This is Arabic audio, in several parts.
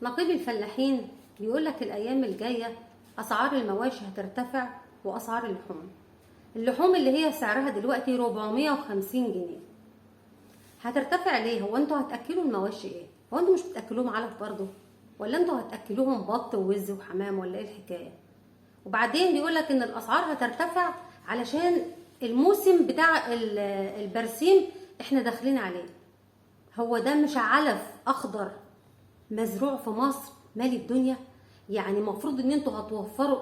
نقيب الفلاحين بيقول لك الايام الجايه اسعار المواشي هترتفع واسعار اللحوم اللي هي سعرها دلوقتي 450 جنيه هترتفع ليه؟ هو انتوا هتاكلوا المواشي ايه؟ هو انتوا مش بتاكلوهم علف برضه؟ ولا انتوا هتاكلوهم بط ووز وحمام ولا ايه الحكايه؟ وبعدين بيقول لك ان الاسعار هترتفع علشان الموسم بتاع البرسيم احنا داخلين عليه. هو ده مش علف اخضر مزروع في مصر مالي الدنيا؟ يعني المفروض ان انتوا هتوفروا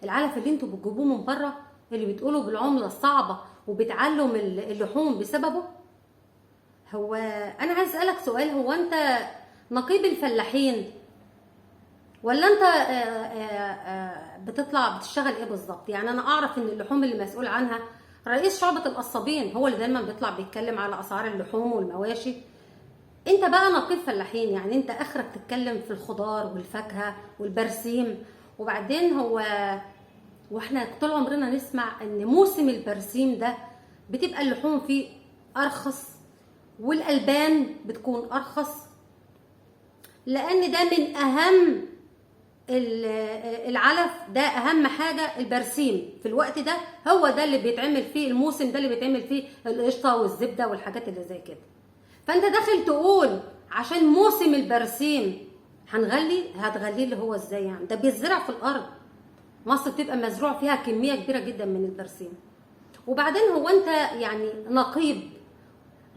العلف اللي انتوا بتجيبوه من بره اللي بتقولوا بالعمله الصعبه وبتعلوا اللحوم بسببه. هو انا عايز اسالك سؤال، هو انت نقيب الفلاحين ولا انت بتطلع بتشتغل ايه بالظبط؟ يعني انا اعرف ان اللحوم اللي مسؤول عنها رئيس شعبة القصابين، هو اللي دايما بيطلع بيتكلم على اسعار اللحوم والمواشي. انت بقى نقيب فلاحين، يعني انت اخرك تتكلم في الخضار والفاكهه والبرسيم. وبعدين واحنا طول عمرنا نسمع ان موسم البرسيم ده بتبقى اللحوم فيه ارخص والالبان بتكون ارخص، لان ده من اهم العلف، ده اهم حاجه البرسيم في الوقت ده، هو ده اللي بيتعمل فيه الموسم ده اللي بيتعمل فيه القشطه والزبده والحاجات اللي زي كده. فانت داخل تقول عشان موسم البرسيم هتغليه اللي هو ازاي؟ يعني ده بيتزرع في الارض، مصر بتبقى مزروع فيها كميه كبيره جدا من البرسيم. وبعدين هو انت يعني نقيب،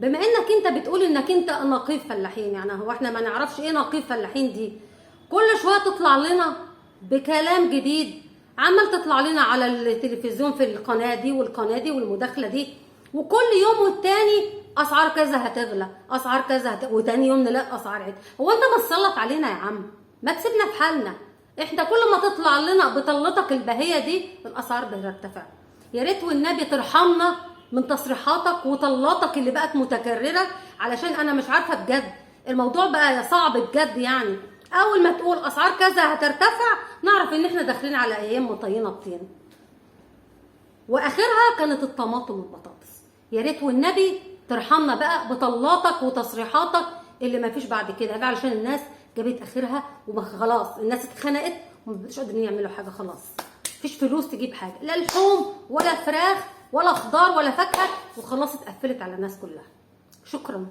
بما انك انت بتقول انك انت نقيب فلاحين، يعني هو احنا ما نعرفش ايه نقيب فلاحين دي؟ كل شويه تطلع لنا بكلام جديد، عمال تطلع لنا على التلفزيون في القناه دي والقناه دي والمداخله دي، وكل يوم والتاني اسعار كذا هتغلى، اسعار كذا وتاني يوم نلاقي اسعار عد. هو انت ما تسلط علينا يا عم؟ ما تسيبنا في حالنا. احنا كل ما تطلع لنا بطلتك البهيه دي الاسعار بترتفع. يا ريت والنبي ترحمنا من تصريحاتك وطلاتك اللي بقت متكرره، علشان انا مش عارفه بجد الموضوع بقى صعب بجد. يعني اول ما تقول اسعار كذا هترتفع نعرف ان احنا داخلين على ايام مطينه الطين، واخرها كانت الطماطم والبطاطس. يا ريت والنبي ترحمنا بقى بطلاتك وتصريحاتك اللي ما فيش بعد كده بقى، علشان الناس جابت اخرها وخلاص الناس اتخنقت ومبقوش قادرين يعملوا حاجه. خلاص مفيش فلوس تجيب حاجه، لا لحوم ولا فراخ ولا خضار ولا فاكهه، وخلاص اتقفلت على الناس كلها. شكرا.